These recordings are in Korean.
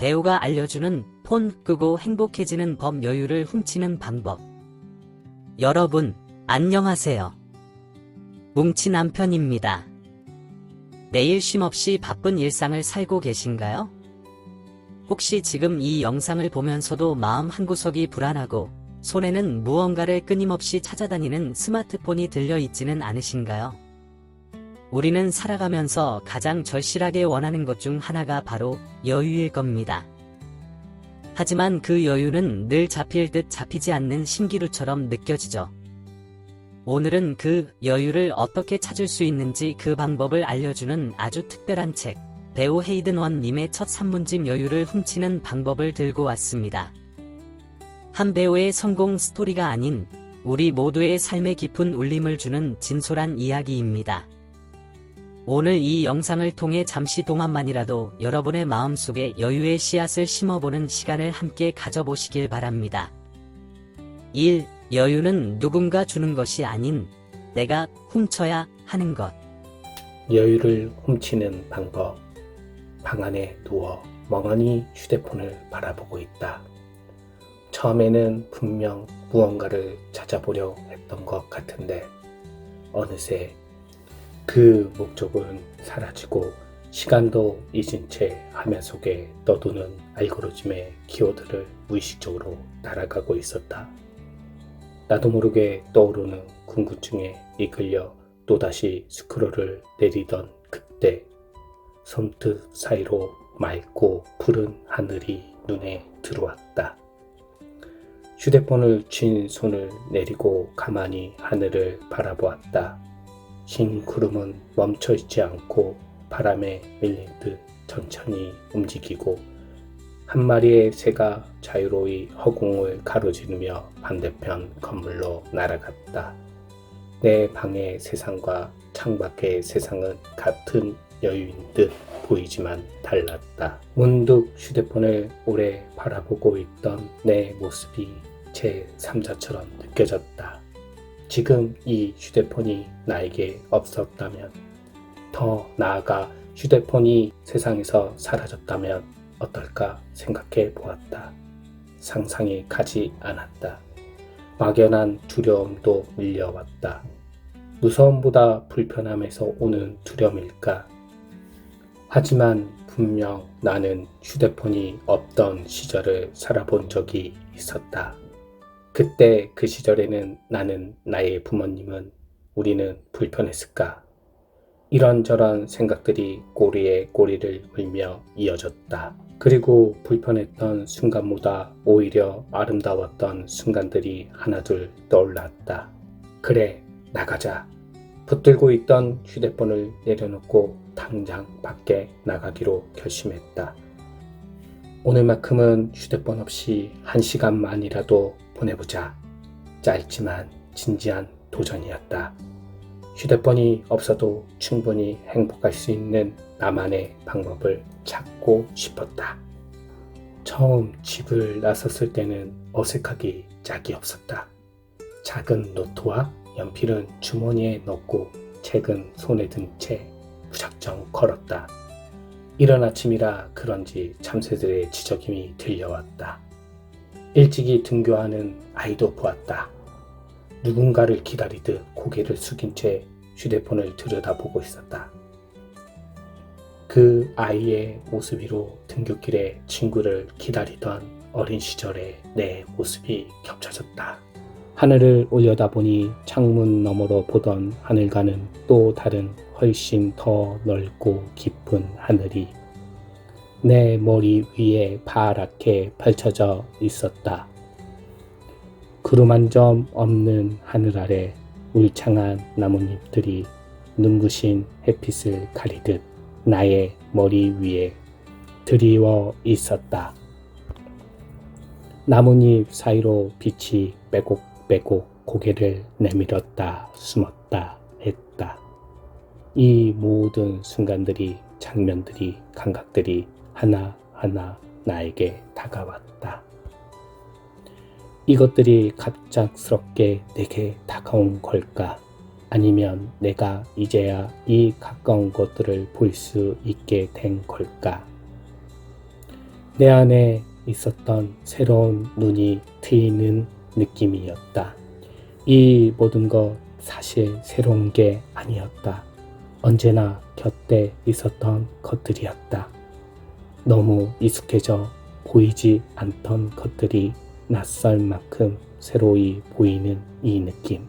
배우가 알려주는 폰 끄고 행복해지는 법 여유를 훔치는 방법. 여러분, 안녕하세요. 뭉치 남편입니다. 매일 쉼없이 바쁜 일상을 살고 계신가요? 혹시 지금 이 영상을 보면서도 마음 한구석이 불안하고 손에는 무언가를 끊임없이 찾아다니는 스마트폰이 들려있지는 않으신가요? 우리는 살아가면서 가장 절실하게 원하는 것 중 하나가 바로 여유일 겁니다. 하지만 그 여유는 늘 잡힐 듯 잡히지 않는 신기루처럼 느껴지죠. 오늘은 그 여유를 어떻게 찾을 수 있는지 그 방법을 알려주는 아주 특별한 책, 배우 헤이든 원님의 첫 산문집 여유를 훔치는 방법을 들고 왔습니다. 한 배우의 성공 스토리가 아닌 우리 모두의 삶에 깊은 울림을 주는 진솔한 이야기입니다. 오늘 이 영상을 통해 잠시 동안만이라도 여러분의 마음속에 여유의 씨앗을 심어보는 시간을 함께 가져보시길 바랍니다. 1. 여유는 누군가 주는 것이 아닌 내가 훔쳐야 하는 것. 여유를 훔치는 방법. 방 안에 누워 멍하니 휴대폰을 바라보고 있다. 처음에는 분명 무언가를 찾아보려 했던 것 같은데 어느새 그 목적은 사라지고 시간도 잊은 채 화면 속에 떠도는 알고리즘의 키워드를 무의식적으로 따라가고 있었다. 나도 모르게 떠오르는 궁금증에 이끌려 또다시 스크롤을 내리던 그때 손끝 사이로 맑고 푸른 하늘이 눈에 들어왔다. 휴대폰을 쥔 손을 내리고 가만히 하늘을 바라보았다. 흰 구름은 멈춰있지 않고 바람에 밀린 듯 천천히 움직이고 한 마리의 새가 자유로이 허공을 가로지르며 반대편 건물로 날아갔다. 내 방의 세상과 창밖의 세상은 같은 여유인 듯 보이지만 달랐다. 문득 휴대폰을 오래 바라보고 있던 내 모습이 제 3자처럼 느껴졌다. 지금 이 휴대폰이 나에게 없었다면, 더 나아가 휴대폰이 세상에서 사라졌다면 어떨까 생각해 보았다. 상상이 가지 않았다. 막연한 두려움도 밀려왔다. 무서움보다 불편함에서 오는 두려움일까? 하지만 분명 나는 휴대폰이 없던 시절을 살아본 적이 있었다. 그때 그 시절에는 나는, 나의 부모님은, 우리는 불편했을까? 이런저런 생각들이 꼬리에 꼬리를 물며 이어졌다. 그리고 불편했던 순간보다 오히려 아름다웠던 순간들이 하나둘 떠올랐다. 그래, 나가자. 붙들고 있던 휴대폰을 내려놓고 당장 밖에 나가기로 결심했다. 오늘만큼은 휴대폰 없이 1시간만이라도 보내보자. 짧지만 진지한 도전이었다. 휴대폰이 없어도 충분히 행복할 수 있는 나만의 방법을 찾고 싶었다. 처음 집을 나섰을 때는 어색하기 짝이 없었다. 작은 노트와 연필은 주머니에 넣고 책은 손에 든 채 무작정 걸었다. 이른 아침이라 그런지 참새들의 지저귀이 들려왔다. 일찍이 등교하는 아이도 보았다. 누군가를 기다리듯 고개를 숙인 채 휴대폰을 들여다보고 있었다. 그 아이의 모습 위로 등굣길에 친구를 기다리던 어린 시절의 내 모습이 겹쳐졌다. 하늘을 올려다보니 창문 너머로 보던 하늘과는 또 다른 훨씬 더 넓고 깊은 하늘이 내 머리 위에 파랗게 펼쳐져 있었다. 구름 한 점 없는 하늘 아래 울창한 나뭇잎들이 눈부신 햇빛을 가리듯 나의 머리 위에 드리워 있었다. 나뭇잎 사이로 빛이 빼곡빼곡 고개를 내밀었다 숨었다 했다. 이 모든 순간들이, 장면들이, 감각들이 하나하나 나에게 다가왔다. 이것들이 갑작스럽게 내게 다가온 걸까? 아니면 내가 이제야 이 가까운 것들을 볼 수 있게 된 걸까? 내 안에 있었던 새로운 눈이 트이는 느낌이었다. 이 모든 것 사실 새로운 게 아니었다. 언제나 곁에 있었던 것들이었다. 너무 익숙해져 보이지 않던 것들이 낯설 만큼 새로이 보이는 이 느낌.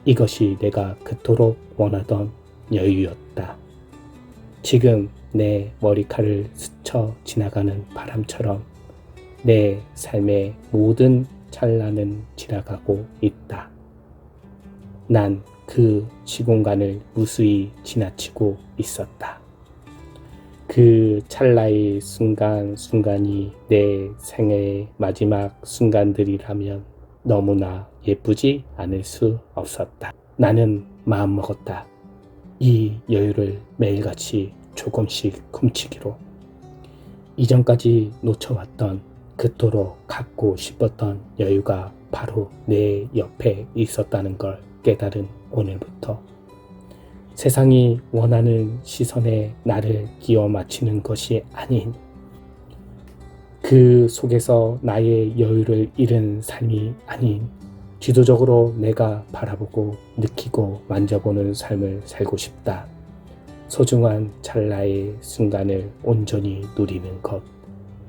이것이 내가 그토록 원하던 여유였다. 지금 내 머리칼을 스쳐 지나가는 바람처럼 내 삶의 모든 찰나는 지나가고 있다. 난 그 시공간을 무수히 지나치고 있었다. 그 찰나의 순간순간이 내 생애의 마지막 순간들이라면 너무나 예쁘지 않을 수 없었다. 나는 마음먹었다. 이 여유를 매일같이 조금씩 훔치기로. 이전까지 놓쳐왔던 그토록 갖고 싶었던 여유가 바로 내 옆에 있었다는 걸 깨달은 오늘부터 세상이 원하는 시선에 나를 끼워 맞추는 것이 아닌 그 속에서 나의 여유를 잃은 삶이 아닌 지도적으로 내가 바라보고 느끼고 만져보는 삶을 살고 싶다. 소중한 찰나의 순간을 온전히 누리는 것.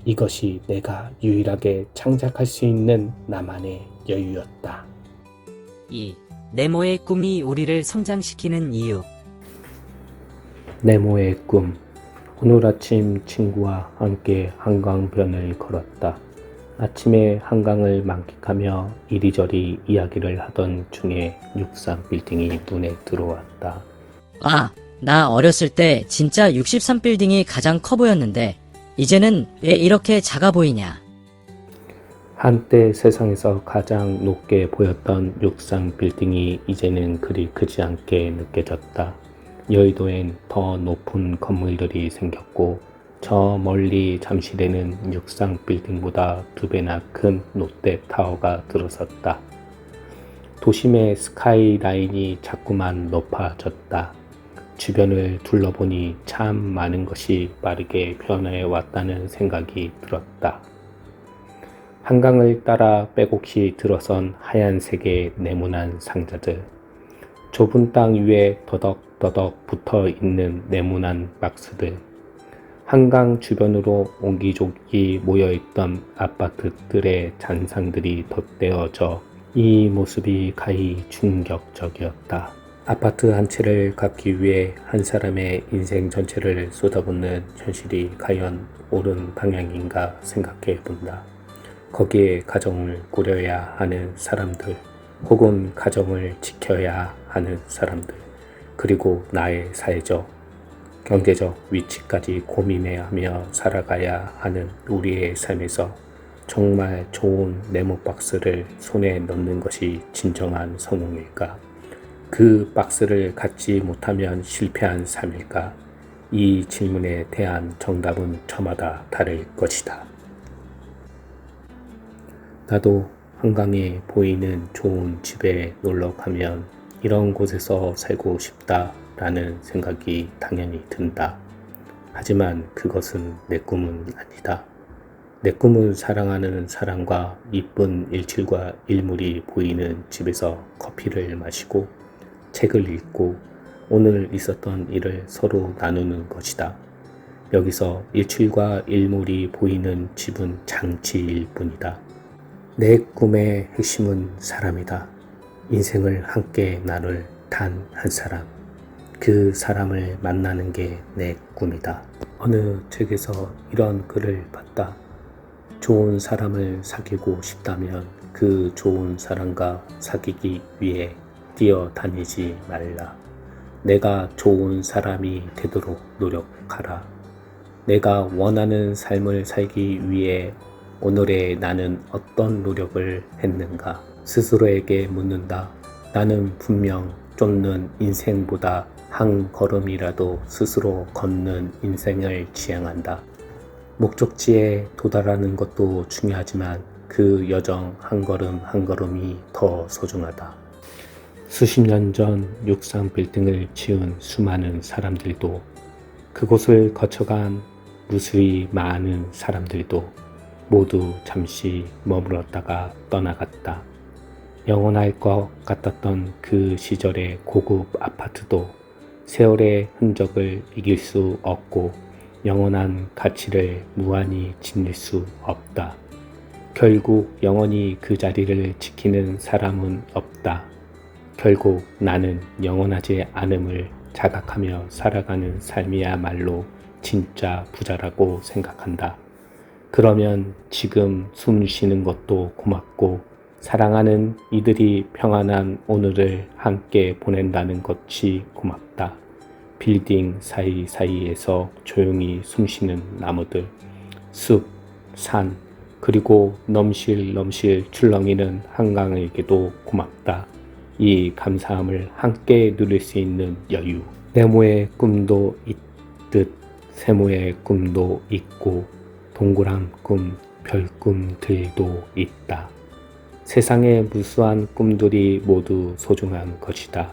이것이 내가 유일하게 창작할 수 있는 나만의 여유였다. 2. 네모의 꿈이 우리를 성장시키는 이유. 네모의 꿈. 오늘 아침 친구와 함께 한강변을 걸었다. 아침에 한강을 만끽하며 이리저리 이야기를 하던 중에 63빌딩이 눈에 들어왔다. 아, 나 어렸을 때 진짜 63빌딩이 가장 커 보였는데 이제는 왜 이렇게 작아 보이냐? 한때 세상에서 가장 높게 보였던 63빌딩이 이제는 그리 크지 않게 느껴졌다. 여의도엔 더 높은 건물들이 생겼고 저 멀리 잠실에는 63빌딩보다 2배나 큰 롯데타워가 들어섰다. 도심의 스카이라인이 자꾸만 높아졌다. 주변을 둘러보니 참 많은 것이 빠르게 변해 왔다는 생각이 들었다. 한강을 따라 빼곡히 들어선 하얀색의 네모난 상자들, 좁은 땅 위에 더덕더덕 붙어 있는 네모난 박스들, 한강 주변으로 옹기종기 모여있던 아파트들의 잔상들이 덧대어져 이 모습이 가히 충격적이었다. 아파트 한 채를 갚기 위해 한 사람의 인생 전체를 쏟아붓는 현실이 과연 옳은 방향인가 생각해 본다. 거기에 가정을 꾸려야 하는 사람들, 혹은 가정을 지켜야 하는 사람들, 그리고 나의 사회적, 경제적 위치까지 고민해하며 살아가야 하는 우리의 삶에서 정말 좋은 네모박스를 손에 넣는 것이 진정한 성공일까? 그 박스를 갖지 못하면 실패한 삶일까? 이 질문에 대한 정답은 저마다 다를 것이다. 나도 한강에 보이는 좋은 집에 놀러 가면 이런 곳에서 살고 싶다라는 생각이 당연히 든다. 하지만 그것은 내 꿈은 아니다. 내 꿈은 사랑하는 사람과 이쁜 일출과 일몰이 보이는 집에서 커피를 마시고 책을 읽고 오늘 있었던 일을 서로 나누는 것이다. 여기서 일출과 일몰이 보이는 집은 장치일 뿐이다. 내 꿈의 핵심은 사람이다. 인생을 함께 나눌 단 한 사람. 그 사람을 만나는 게 내 꿈이다. 어느 책에서 이런 글을 봤다. 좋은 사람을 사귀고 싶다면 그 좋은 사람과 사귀기 위해 뛰어다니지 말라. 내가 좋은 사람이 되도록 노력하라. 내가 원하는 삶을 살기 위해 오늘의 나는 어떤 노력을 했는가? 스스로에게 묻는다. 나는 분명 쫓는 인생보다 한 걸음이라도 스스로 걷는 인생을 지향한다. 목적지에 도달하는 것도 중요하지만 그 여정 한 걸음 한 걸음이 더 소중하다. 수십 년 전 63빌딩을 지은 수많은 사람들도 그곳을 거쳐간 무수히 많은 사람들도 모두 잠시 머물렀다가 떠나갔다. 영원할 것 같았던 그 시절의 고급 아파트도 세월의 흔적을 이길 수 없고 영원한 가치를 무한히 지닐 수 없다. 결국 영원히 그 자리를 지키는 사람은 없다. 결국 나는 영원하지 않음을 자각하며 살아가는 삶이야말로 진짜 부자라고 생각한다. 그러면 지금 숨 쉬는 것도 고맙고 사랑하는 이들이 평안한 오늘을 함께 보낸다는 것이 고맙다. 빌딩 사이사이에서 조용히 숨쉬는 나무들, 숲, 산, 그리고 넘실넘실 출렁이는 한강에게도 고맙다. 이 감사함을 함께 누릴 수 있는 여유. 네모의 꿈도 있듯 세모의 꿈도 있고 동그란 꿈, 별꿈들도 있다. 세상의 무수한 꿈들이 모두 소중한 것이다.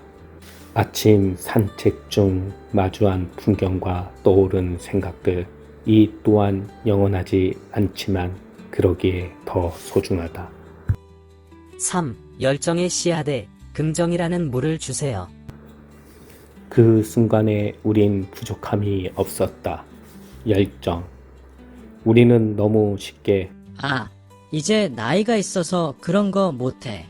아침 산책 중 마주한 풍경과 떠오른 생각들, 이 또한 영원하지 않지만 그러기에 더 소중하다. 3. 열정의 씨앗에 긍정이라는 물을 주세요. 그 순간에 우린 부족함이 없었다. 열정. 우리는 너무 쉽게 이제 나이가 있어서 그런 거 못해.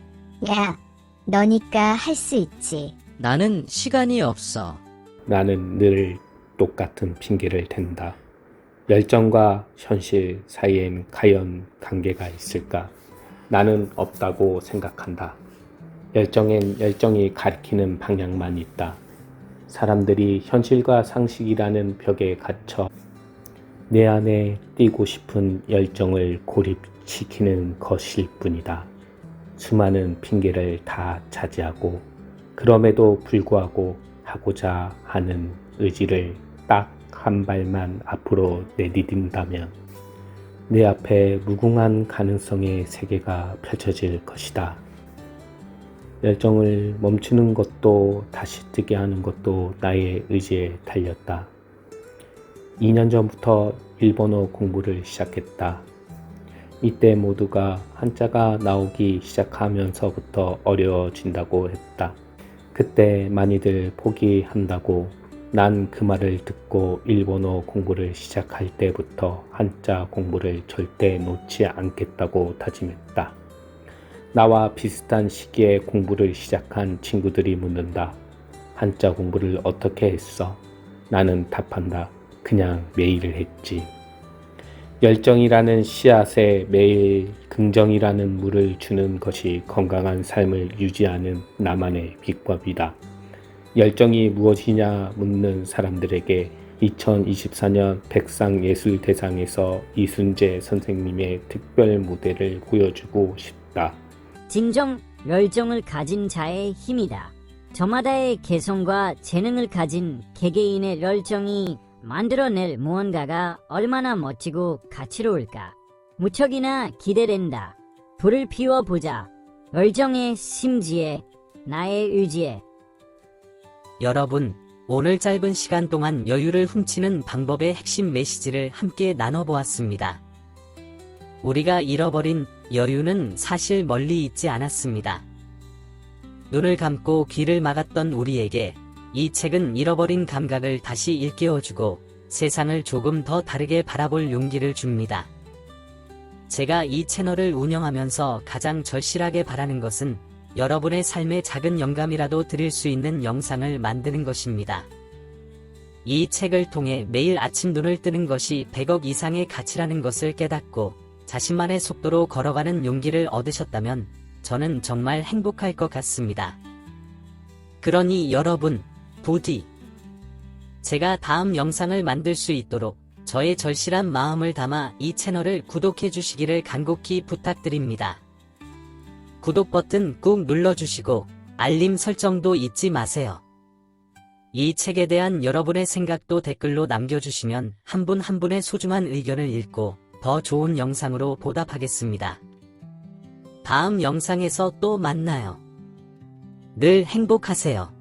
야, 너니까 할 수 있지. 나는 시간이 없어. 나는 늘 똑같은 핑계를 댄다. 열정과 현실 사이엔 과연 관계가 있을까? 나는 없다고 생각한다. 열정엔 열정이 가리키는 방향만 있다. 사람들이 현실과 상식이라는 벽에 갇혀 내 안에 뛰고 싶은 열정을 고립시키는 것일 뿐이다. 수많은 핑계를 다 차지하고 그럼에도 불구하고 하고자 하는 의지를 딱 한 발만 앞으로 내디딘다면 내 앞에 무궁한 가능성의 세계가 펼쳐질 것이다. 열정을 멈추는 것도 다시 뜨게 하는 것도 나의 의지에 달렸다. 2년 전부터 일본어 공부를 시작했다. 이때 모두가 한자가 나오기 시작하면서부터 어려워진다고 했다. 그때 많이들 포기한다고 난 그 말을 듣고 일본어 공부를 시작할 때부터 한자 공부를 절대 놓지 않겠다고 다짐했다. 나와 비슷한 시기에 공부를 시작한 친구들이 묻는다. 한자 공부를 어떻게 했어? 나는 답한다. 그냥 매일 했지. 열정이라는 씨앗에 매일 긍정이라는 물을 주는 것이 건강한 삶을 유지하는 나만의 비법이다. 열정이 무엇이냐 묻는 사람들에게 2024년 백상예술대상에서 이순재 선생님의 특별 무대를 보여주고 싶다. 진정 열정을 가진 자의 힘이다. 저마다의 개성과 재능을 가진 개개인의 열정이 만들어낼 무언가가 얼마나 멋지고 가치로울까. 무척이나 기대된다. 불을 피워보자. 열정의 심지에 나의 의지에. 여러분, 오늘 짧은 시간 동안 여유를 훔치는 방법의 핵심 메시지를 함께 나눠보았습니다. 우리가 잃어버린 여유는 사실 멀리 있지 않았습니다. 눈을 감고 귀를 막았던 우리에게 이 책은 잃어버린 감각을 다시 일깨워주고 세상을 조금 더 다르게 바라볼 용기를 줍니다. 제가 이 채널을 운영하면서 가장 절실하게 바라는 것은 여러분의 삶에 작은 영감이라도 드릴 수 있는 영상을 만드는 것입니다. 이 책을 통해 매일 아침 눈을 뜨는 것이 100억 이상의 가치라는 것을 깨닫고 자신만의 속도로 걸어가는 용기를 얻으셨다면 저는 정말 행복할 것 같습니다. 그러니 여러분, 부디 제가 다음 영상을 만들 수 있도록 저의 절실한 마음을 담아 이 채널을 구독해 주시기를 간곡히 부탁드립니다. 구독 버튼 꾹 눌러주시고 알림 설정도 잊지 마세요. 이 책에 대한 여러분의 생각도 댓글로 남겨주시면 한 분 한 분의 소중한 의견을 읽고 더 좋은 영상으로 보답하겠습니다. 다음 영상에서 또 만나요. 늘 행복하세요.